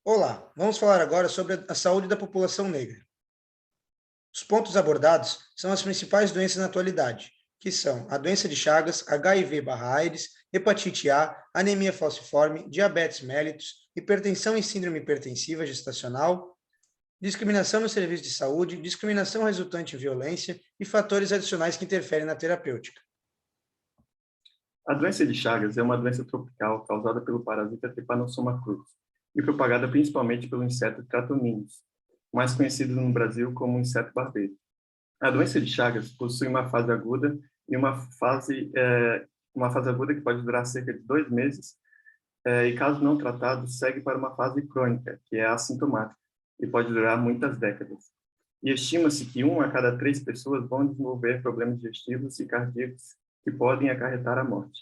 Olá, vamos falar agora sobre a saúde da população negra. Os pontos abordados são as principais doenças na atualidade, que são a doença de Chagas, HIV/AIDS, hepatite A, anemia falciforme, diabetes mellitus, hipertensão e síndrome hipertensiva gestacional, discriminação no serviço de saúde, discriminação resultante em violência e fatores adicionais que interferem na terapêutica. A doença de Chagas é uma doença tropical causada pelo parasita Trypanosoma cruzi e propagada principalmente pelo inseto Tratonídeos, mais conhecido no Brasil como inseto barbeiro. A doença de Chagas possui uma fase aguda e uma fase aguda que pode durar cerca de 2 meses e, caso não tratado, segue para uma fase crônica, que é assintomática, e pode durar muitas décadas. E estima-se que 1 a cada 3 pessoas vão desenvolver problemas digestivos e cardíacos que podem acarretar a morte.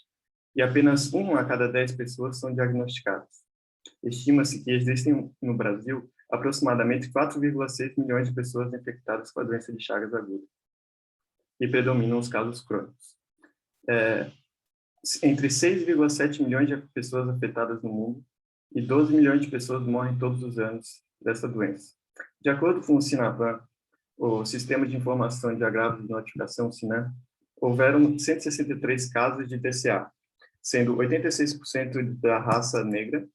E apenas 1 a cada 10 pessoas são diagnosticadas. Estima-se que existem no Brasil aproximadamente 4,6 milhões de pessoas infectadas com a doença de Chagas aguda, e predominam os casos crônicos. Entre 6,7 milhões de pessoas afetadas no mundo e 12 milhões de pessoas morrem todos os anos dessa doença. De acordo com o Sinavan, o Sistema de Informação de Agravos de Notificação, SINAM, houveram 163 casos de TCA, sendo 86% da raça negra,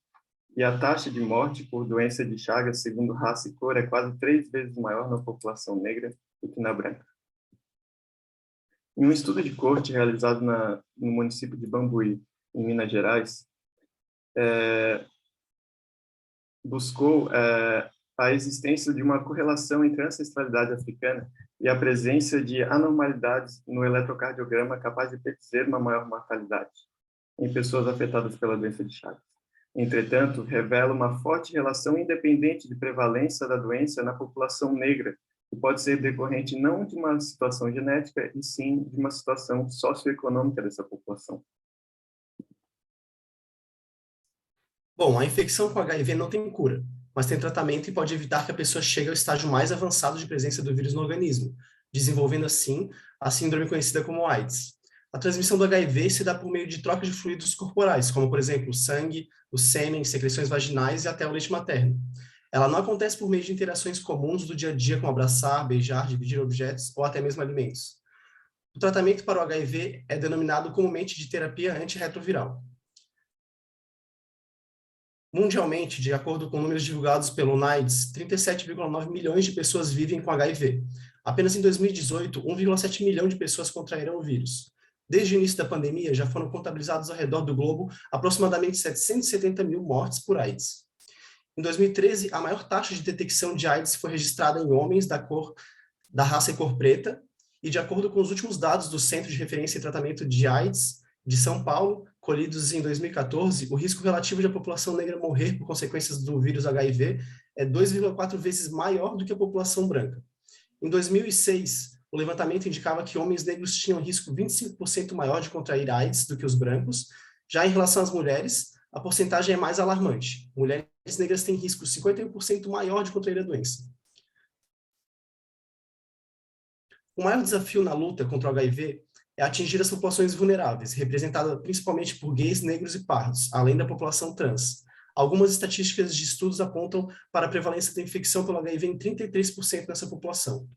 e a taxa de morte por doença de Chagas, segundo raça e cor, é quase 3 vezes maior na população negra do que na branca. Em um estudo de corte realizado no município de Bambuí, em Minas Gerais, buscou a existência de uma correlação entre a ancestralidade africana e a presença de anormalidades no eletrocardiograma capaz de predizer uma maior mortalidade em pessoas afetadas pela doença de Chagas. Entretanto, revela uma forte relação independente de prevalência da doença na população negra, que pode ser decorrente não de uma situação genética, e sim de uma situação socioeconômica dessa população. Bom, a infecção com HIV não tem cura, mas tem tratamento e pode evitar que a pessoa chegue ao estágio mais avançado de presença do vírus no organismo, desenvolvendo assim a síndrome conhecida como AIDS. A transmissão do HIV se dá por meio de troca de fluidos corporais, como, por exemplo, o sangue, o sêmen, secreções vaginais e até o leite materno. Ela não acontece por meio de interações comuns do dia a dia, como abraçar, beijar, dividir objetos ou até mesmo alimentos. O tratamento para o HIV é denominado comumente de terapia antirretroviral. Mundialmente, de acordo com números divulgados pelo UNAIDS, 37,9 milhões de pessoas vivem com HIV. Apenas em 2018, 1,7 milhão de pessoas contraíram o vírus. Desde o início da pandemia, já foram contabilizados ao redor do globo aproximadamente 770 mil mortes por AIDS. Em 2013, a maior taxa de detecção de AIDS foi registrada em homens da raça e cor preta, e de acordo com os últimos dados do Centro de Referência e Tratamento de AIDS de São Paulo, colhidos em 2014, o risco relativo de a população negra morrer por consequências do vírus HIV é 2,4 vezes maior do que a população branca. Em 2006, o levantamento indicava que homens negros tinham risco 25% maior de contrair AIDS do que os brancos. Já em relação às mulheres, a porcentagem é mais alarmante. Mulheres negras têm risco 51% maior de contrair a doença. O maior desafio na luta contra o HIV é atingir as populações vulneráveis, representada principalmente por gays, negros e pardos, além da população trans. Algumas estatísticas de estudos apontam para a prevalência da infecção pelo HIV em 33% nessa população.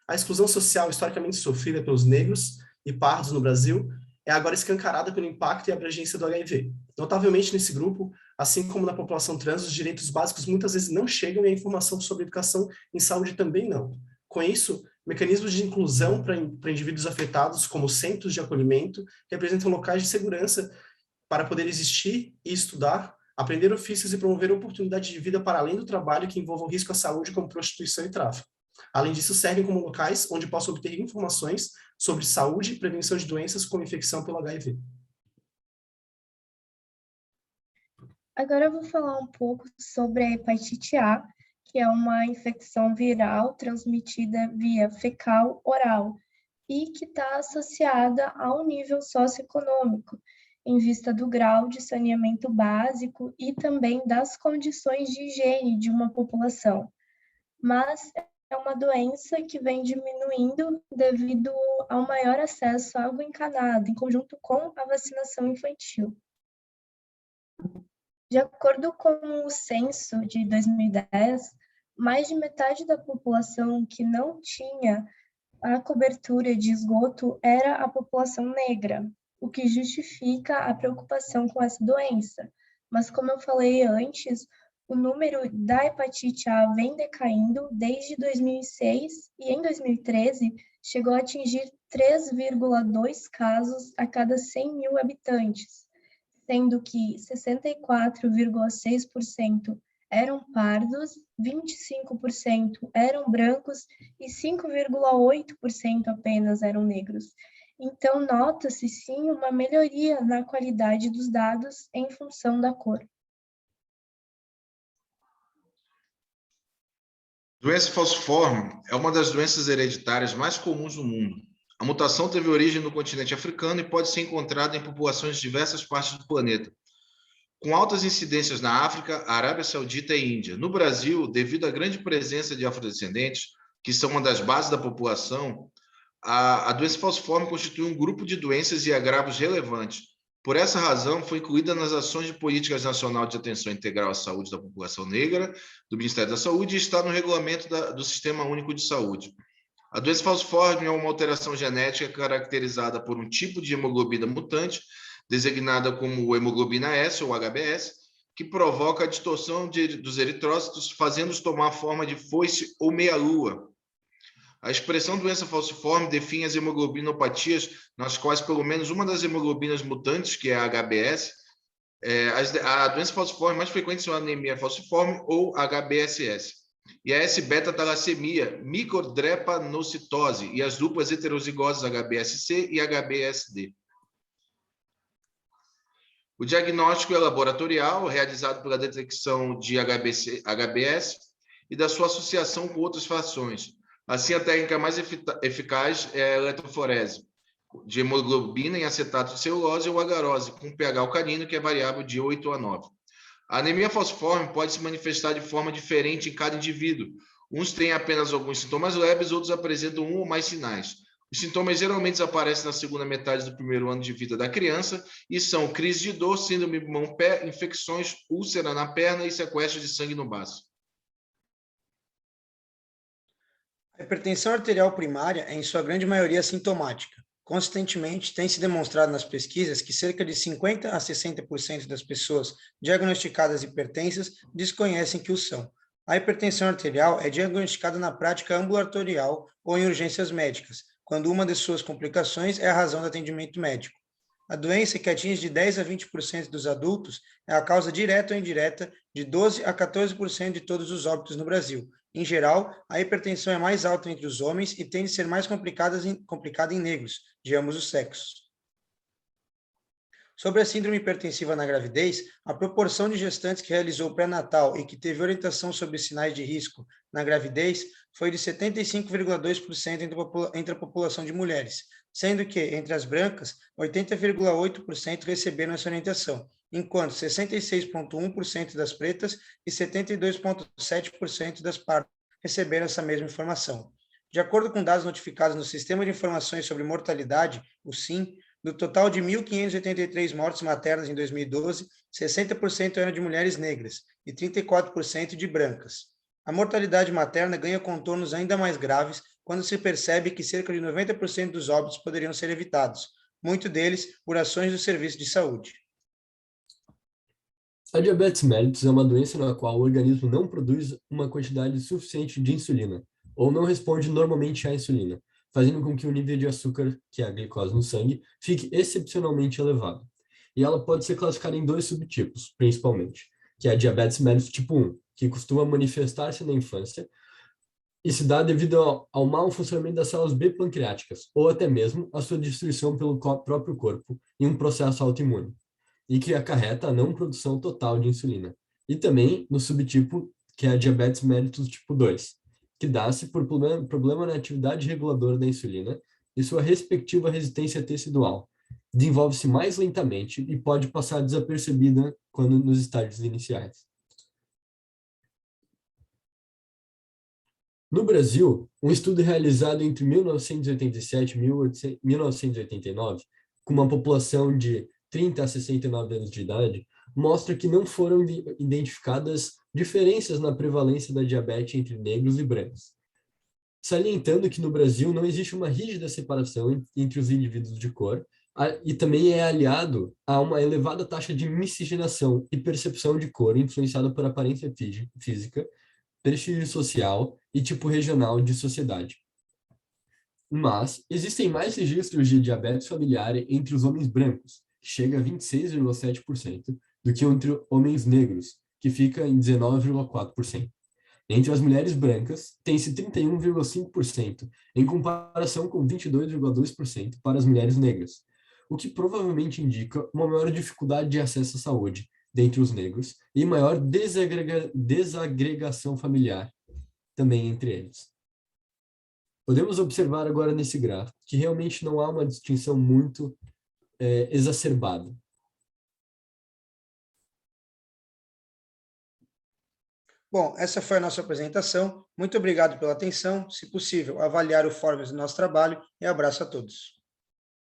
A exclusão social historicamente sofrida pelos negros e pardos no Brasil é agora escancarada pelo impacto e abrangência do HIV. Notavelmente nesse grupo, assim como na população trans, os direitos básicos muitas vezes não chegam e a informação sobre educação em saúde também não. Com isso, mecanismos de inclusão para indivíduos afetados, como centros de acolhimento, representam locais de segurança para poder existir e estudar, aprender ofícios e promover oportunidades de vida para além do trabalho que envolvam risco à saúde, como prostituição e tráfico. Além disso, servem como locais onde possam obter informações sobre saúde e prevenção de doenças como infecção pelo HIV. Agora eu vou falar um pouco sobre a hepatite A, que é uma infecção viral transmitida via fecal-oral e que está associada ao nível socioeconômico, em vista do grau de saneamento básico e também das condições de higiene de uma população. Mas é uma doença que vem diminuindo devido ao maior acesso à água encanada, em conjunto com a vacinação infantil. De acordo com o censo de 2010, mais de metade da população que não tinha a cobertura de esgoto era a população negra, o que justifica a preocupação com essa doença. Mas, como eu falei antes, o número da hepatite A vem decaindo desde 2006 e em 2013 chegou a atingir 3,2 casos a cada 100 mil habitantes, sendo que 64,6% eram pardos, 25% eram brancos e 5,8% apenas eram negros. Então, nota-se sim uma melhoria na qualidade dos dados em função da cor. Doença falciforme é uma das doenças hereditárias mais comuns no mundo. A mutação teve origem no continente africano e pode ser encontrada em populações de diversas partes do planeta, com altas incidências na África, Arábia Saudita e Índia. No Brasil, devido à grande presença de afrodescendentes, que são uma das bases da população, a doença falciforme constitui um grupo de doenças e agravos relevantes. Por essa razão, foi incluída nas ações de políticas nacional de atenção integral à saúde da população negra, do Ministério da Saúde, e está no regulamento do Sistema Único de Saúde. A doença falciforme é uma alteração genética caracterizada por um tipo de hemoglobina mutante, designada como hemoglobina S ou HbS, que provoca a distorção dos eritrócitos, fazendo-os tomar forma de foice ou meia-lua. A expressão doença falciforme define as hemoglobinopatias nas quais pelo menos uma das hemoglobinas mutantes, que é a HbS, a doença falciforme mais frequente são a anemia falciforme ou HBSS, e a S-beta-talassemia, microdrepanocitose, e as duplas heterozigosas HBSC e HBSD. O diagnóstico é laboratorial, realizado pela detecção de HBS e da sua associação com outras frações. Assim, a técnica mais eficaz é a eletroforese, de hemoglobina em acetato de celulose ou agarose, com pH alcalino, que é variável de 8 a 9. A anemia falciforme pode se manifestar de forma diferente em cada indivíduo. Uns têm apenas alguns sintomas leves, outros apresentam um ou mais sinais. Os sintomas geralmente aparecem na segunda metade do primeiro ano de vida da criança e são crise de dor, síndrome mão-pé, infecções, úlcera na perna e sequestro de sangue no baço. A hipertensão arterial primária é, em sua grande maioria, sintomática. Consistentemente, tem se demonstrado nas pesquisas que cerca de 50% a 60% das pessoas diagnosticadas hipertensas desconhecem que o são. A hipertensão arterial é diagnosticada na prática ambulatorial ou em urgências médicas, quando uma de suas complicações é a razão do atendimento médico. A doença, que atinge de 10% a 20% dos adultos, é a causa direta ou indireta de 12% a 14% de todos os óbitos no Brasil. Em geral, a hipertensão é mais alta entre os homens e tende a ser mais complicada em negros, de ambos os sexos. Sobre a síndrome hipertensiva na gravidez, a proporção de gestantes que realizou o pré-natal e que teve orientação sobre sinais de risco na gravidez foi de 75,2% entre a população de mulheres, sendo que, entre as brancas, 80,8% receberam essa orientação, enquanto 66,1% das pretas e 72,7% das pardas receberam essa mesma informação. De acordo com dados notificados no Sistema de Informações sobre Mortalidade, o SIM, do total de 1.583 mortes maternas em 2012, 60% eram de mulheres negras e 34% de brancas. A mortalidade materna ganha contornos ainda mais graves quando se percebe que cerca de 90% dos óbitos poderiam ser evitados, muito deles por ações do serviço de saúde. A diabetes mellitus é uma doença na qual o organismo não produz uma quantidade suficiente de insulina, ou não responde normalmente à insulina, fazendo com que o nível de açúcar, que é a glicose no sangue, fique excepcionalmente elevado. E ela pode ser classificada em dois subtipos, principalmente, que é a diabetes mellitus tipo 1, que costuma manifestar-se na infância e se dá devido ao mau funcionamento das células B pancreáticas, ou até mesmo a sua destruição pelo próprio corpo em um processo autoimune, e que acarreta a não produção total de insulina. E também no subtipo, que é a diabetes mellitus tipo 2, que dá-se por problema na atividade reguladora da insulina e sua respectiva resistência tecidual. Desenvolve-se mais lentamente e pode passar desapercebida quando nos estágios iniciais. No Brasil, um estudo realizado entre 1987 e 1989, com uma população de 30 a 69 anos de idade, mostra que não foram identificadas diferenças na prevalência da diabetes entre negros e brancos. Salientando que no Brasil não existe uma rígida separação entre os indivíduos de cor, e também é aliado a uma elevada taxa de miscigenação e percepção de cor influenciada por aparência física, prestígio social e tipo regional de sociedade. Mas existem mais registros de diabetes familiar entre os homens brancos, que chega a 26,7%, do que entre homens negros, que fica em 19,4%. Entre as mulheres brancas, tem-se 31,5%, em comparação com 22,2% para as mulheres negras, o que provavelmente indica uma maior dificuldade de acesso à saúde dentre os negros e maior desagregação familiar também entre eles. Podemos observar agora nesse gráfico que realmente não há uma distinção muito exacerbada. Bom, essa foi a nossa apresentação. Muito obrigado pela atenção. Se possível, avaliar o formas do nosso trabalho e abraço a todos.